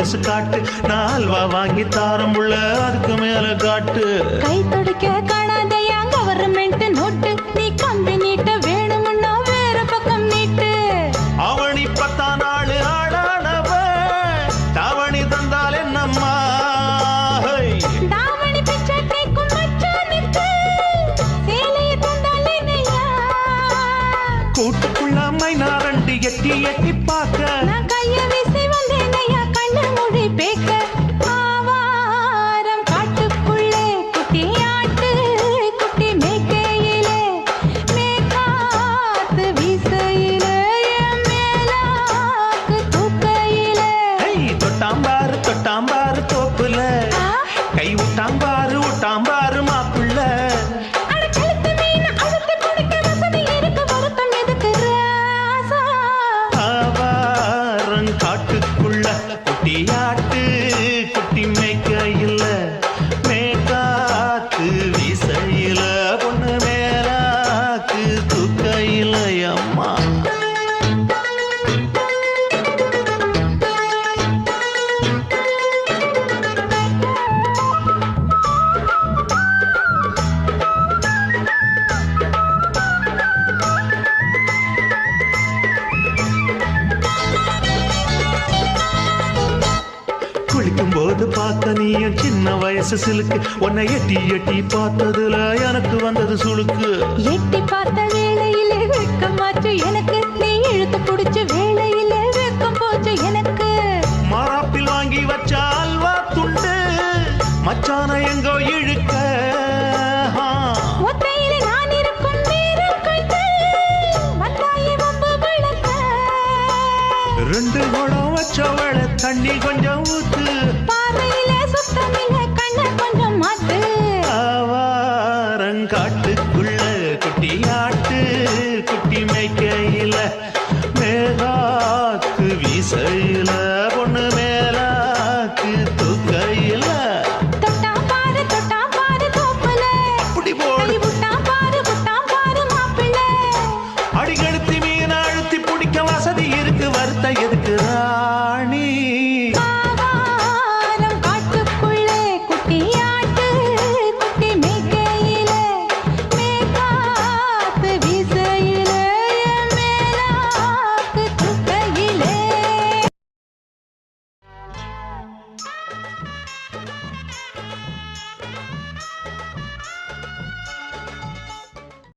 கொலுசு காட்டு, நான் அல்வா வாங்கி தாரம் புள்ள அதுக்கு மேல காட்டு. கை துடிக்க காணாதையா கவர்மெண்ட் நோட்டு, நீ கம்பி நீட்ட வேணும்னா வேற பக்கம் நீட்டு. அவனி 10 நாள் ஆளானவ தாவணி தந்தால் என்னம்மா? தாவணி பிச்சை கேக்கும் மச்சானுக்கு சேலையை தந்தால் என்னையா? கூட்டுக்குள்ள மைனாரண்டி எட்டி எட்டி பார்க்க, நான் கைய வீசி வந்தேனையா கண்ணு மொழி பேக்க. ஆவாரம் காட்டுக்குள்ளே குட்டி ஆட்டு குட்டி மேய்க்கையிலே, மேற்காத்து வீசையிலே, என் மேலாக்கு தூக்கையிலே. தொட்டாம்பாரு தோப்புல, கை விட்டாம்பாரு மாப்பிள்ள. அட கழுத்து மீன் அழுத்தி பிடிக்க வசதி இருக்கு, வருத்தம் எதுக்கு ராசா? ஆவாரம் காட்டுக்குள்ள குட்டியாட்டு குட்டி மேய்க்கையில, மேற்காத்து வீசையில, பொண்ணு மேலாக்கு தூக்கையில அம்மா. குளிக்கும் போது பார்த்த நீயும் சின்ன வயசு சிலுக்கு, உன்னை எட்டி எட்டி பார்த்ததுல எனக்கு வந்தது சுளுக்கு. எட்டி பார்த்த வேளையிலே வெட்கம் மாற்று எனக்கு, நீ இழுத்து பிடிச்ச வேளையிலே வெட்கம் போச்சு எனக்கு. மாறாப்பில் வாங்கி வச்ச அல்வா துண்டு மச்சான எங்கோ இழுக்க. ஒத்தையிலே நான் இருக்கும் நேரம் கண்டு வந்தாயே வம்பு விளக்க. 2 குடம் வச்சவள தண்ணி கொஞ்சம் ஊத்து, பார்வையிலே சுத்தமில்ல கண்ண கொஞ்சம் மாத்து. ஆவாரங்காட்டுக்குள்ள குட்டியாட்டு குட்டி மேய்க்கையில, மேலாக்கு வீசையில, பொண்ணு மேலாக்கு தூக்கையில. தொட்டாம் பாரு தோப்புல, அப்படி போடு. கை விட்டாம் பாரு மாப்பிள்ளை. அடிகழுத்தி மீன் அழுத்தி பிடிக்க வசதி இருக்கு, வருத்த எதுக்கு